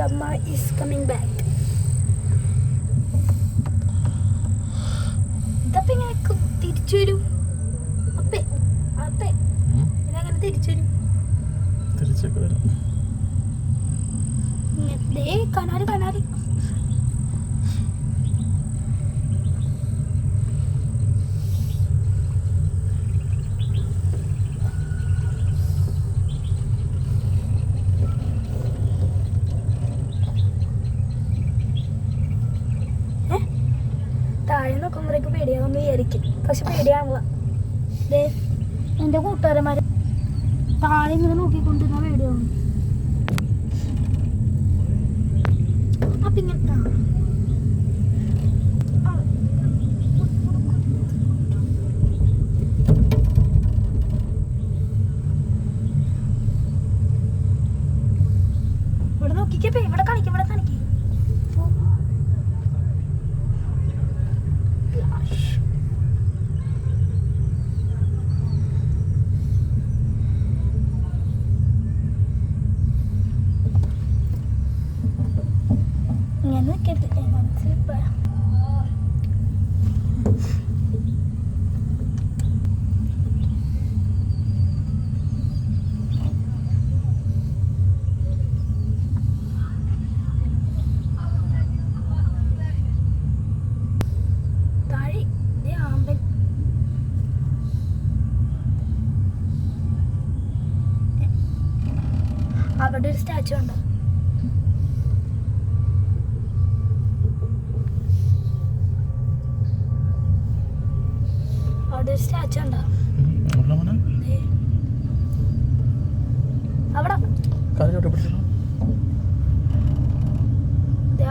and Amma is coming back. ഇതപ്പം ഇങ്ങനെ തിരിച്ചു വരും. അപ്പേ ഇതങ്ങനെ തിരിച്ചു വരും. തിരിച്ചൊക്കെ വരാം. കനാല് കനാല് താഴെ നോക്കുമ്പോഴേക്ക് പേടിയാകുന്ന വിചാരിക്കും. പക്ഷെ പേടിയാണല്ല. എൻ്റെ കൂട്ടുകാരന്മാര് താഴെ ഇങ്ങനെ നോക്കിക്കൊണ്ടിരുന്ന പേടിയാവും. അപ്പം ഇങ്ങനെ ഇവിടെ നോക്കിക്കപ്പോ ഇവിടെ കാണിക്കും. ഇവിടെ കാണിക്കും. അവിടെ ഒരു സ്റ്റാച്ചു ഉണ്ട്. അവിടെ ഒരു സ്റ്റാച്ചു ഉണ്ടോ? അവിടെ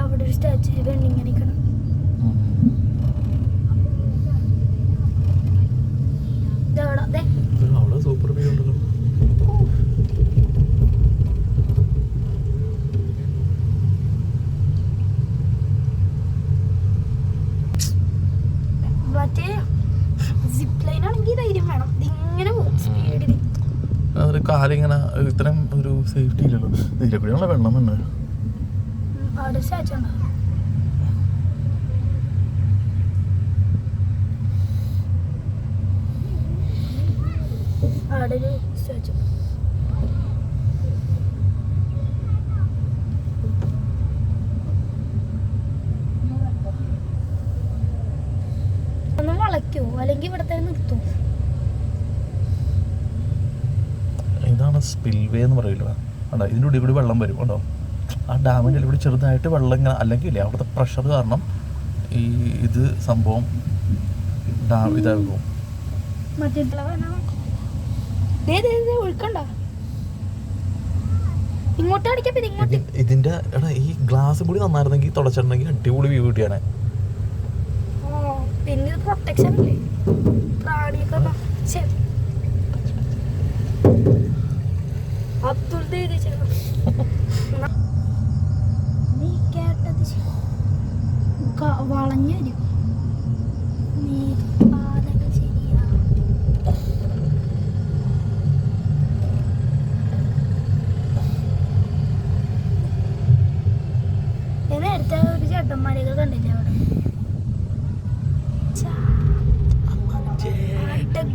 അവിടെ ഒരു സ്റ്റാച്ചു പെണ്ണിങ്ങനെ നിൽക്കണം. സൂപ്പർ വ്യൂ ഉണ്ടല്ലോ. മറ്റേ സിപ്പ് ലൈൻ ആണെങ്കിൽ ധൈര്യം വേണം. ഇതിങ്ങനെ പോകും സ്പീഡിൽ. അതൊരു കാലിങ്ങനെ ഇത്രയും ഒരു സേഫ്റ്റി ഇല്ലല്ലോ. ഇതിലെപ്പോഴുള്ള വെള്ളം തന്നെ. അവിടെ സ്റ്റാച്ചു ഉണ്ടോ? അവിടെ ഒരു സ്റ്റാച്ചു. ഒന്ന് വളയ്ക്കോ അല്ലെങ്കിൽ ഇവിടെ തന്നെ നിർത്തോ? ഇതാണ് സ്പിൽവേ എന്ന് പറയില്ല. അതാ ഇതിൻ്റെ ഉള്ളിൽ കൂടി വെള്ളം വരും കേട്ടോ. ആ ഡാമിൻ്റെ ഇവിടെ ചെറുതായിട്ട് വെള്ളം ഇങ്ങനെ അല്ലെങ്കിൽ ഇല്ലേ അവിടുത്തെ പ്രഷർ കാരണം ഈ ഇത് സംഭവം ഡാം ഇതാകും. മറ്റേ ഒഴുക്കണ്ട ഇങ്ങോട്ട് അടിക്കപ്പോ ഇതിന്റെ എടാ ഈ ഗ്ലാസ് കൂടി നന്നായിരുന്നെങ്കിൽ തുടച്ചിട്ടുണ്ടെങ്കിൽ അടിപൊളി വ്യൂ കിട്ടിയാണ്. പിന്നെ ഇത് പ്രൊട്ടക്ഷൻ അല്ലേ പ്രാണിയൊക്കെ. അബ്ദുൾ നീ കേട്ടത് വളഞ്ഞു വരും. പാതകൾ ശരിയാ. ഞാൻ നേരത്തെ ഒരു ചേട്ടന്മാരെയൊക്കെ കണ്ടില്ലേ അവിടെ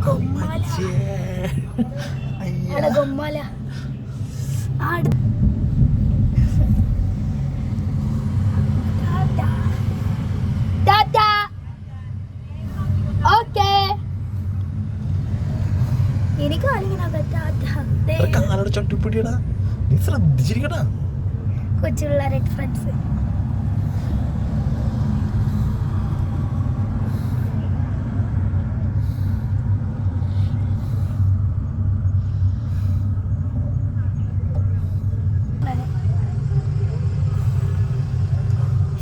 ഗൊമ്മാല. കൊച്ചുള്ള ഫ്രണ്ട്സ്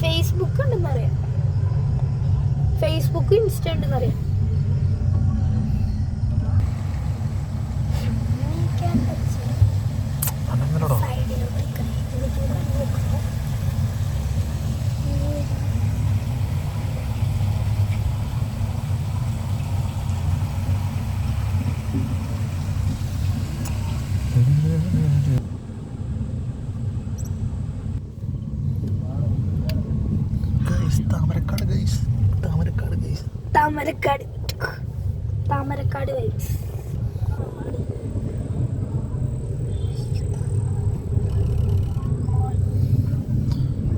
ഫേസ്ബുക്ക് ഉണ്ടെന്നറിയാം. ഫേസ്ബുക്ക് ഇൻസ്റ്റ ഉണ്ടെന്നറിയാം. Guys, Thamarakkad guys. Thamarakkad Thamarakkad vibes.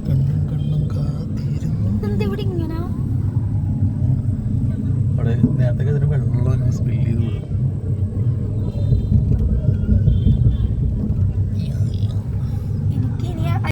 കണ്ണും കണ്ണും കാത്തിരുന്നു. ഇവിടെ ഇങ്ങനെ അവിടെ നേരത്തെ വെള്ളം സ്മെല് ചെയ്ത്